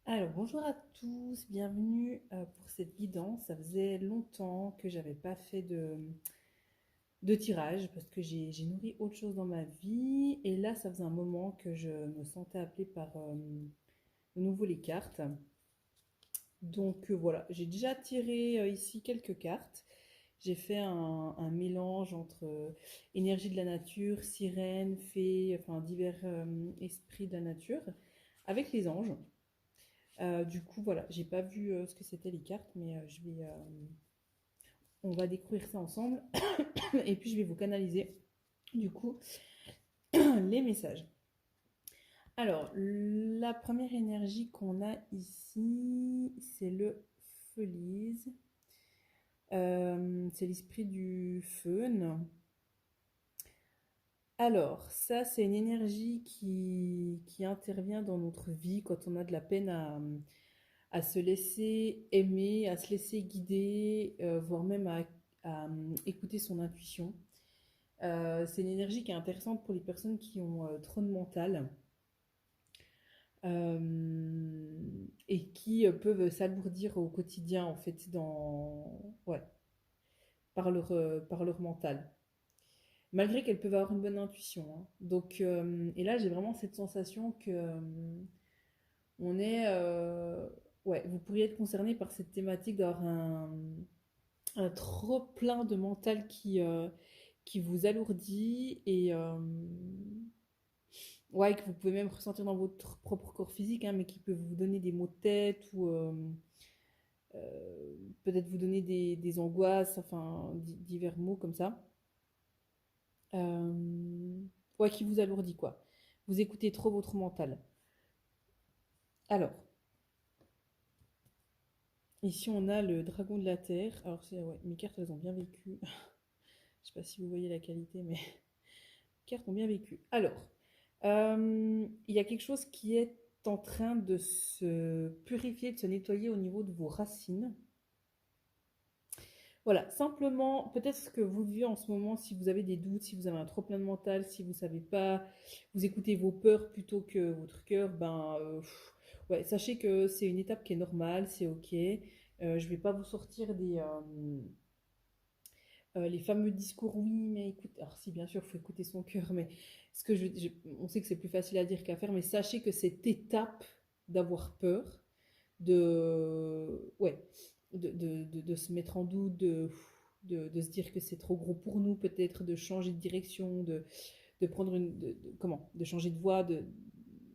Alors, bonjour à tous, bienvenue pour cette guidance. Ça faisait longtemps que j'avais pas fait de tirage parce que j'ai nourri autre chose dans ma vie. Et là, ça faisait un moment que je me sentais appelée par de nouveau les cartes. Donc voilà, j'ai déjà tiré ici quelques cartes. J'ai fait un mélange entre énergie de la nature, sirène, fée, enfin divers esprits de la nature avec les anges. Du coup, voilà, j'ai pas vu ce que c'était les cartes, mais on va découvrir ça ensemble. Et puis, je vais vous canaliser, du coup, les messages. Alors, la première énergie qu'on a ici, c'est le Feliz. C'est l'esprit du fun. Alors, ça, c'est une énergie qui intervient dans notre vie quand on a de la peine à se laisser aimer, à se laisser guider, voire même à écouter son intuition. C'est une énergie qui est intéressante pour les personnes qui ont trop de mental et qui peuvent s'alourdir au quotidien en fait ouais, par leur mental. Malgré qu'elles peuvent avoir une bonne intuition, hein. Donc, et là j'ai vraiment cette sensation que on est, ouais, vous pourriez être concerné par cette thématique d'avoir un trop plein de mental qui vous alourdit et ouais, que vous pouvez même ressentir dans votre propre corps physique, hein, mais qui peut vous donner des maux de tête ou peut-être vous donner des angoisses, enfin divers maux comme ça. Euh, ouais, qui vous alourdit quoi. Vous écoutez trop votre mental. Alors, ici on a le dragon de la terre. Alors, ouais, mes cartes elles ont bien vécu. Je sais pas si vous voyez la qualité, mais cartes ont bien vécu. Alors, il y a quelque chose qui est en train de se purifier, de se nettoyer au niveau de vos racines. Voilà, simplement, peut-être ce que vous vivez en ce moment, si vous avez des doutes, si vous avez un trop-plein de mental, si vous savez pas, vous écoutez vos peurs plutôt que votre cœur, ouais, sachez que c'est une étape qui est normale, c'est ok. Je vais pas vous sortir les fameux discours, oui, mais écoute, alors si bien sûr, il faut écouter son cœur, mais on sait que c'est plus facile à dire qu'à faire, mais sachez que cette étape d'avoir peur, ouais, de se mettre en doute, de se dire que c'est trop gros pour nous, peut-être de changer de direction, de prendre de changer de voie,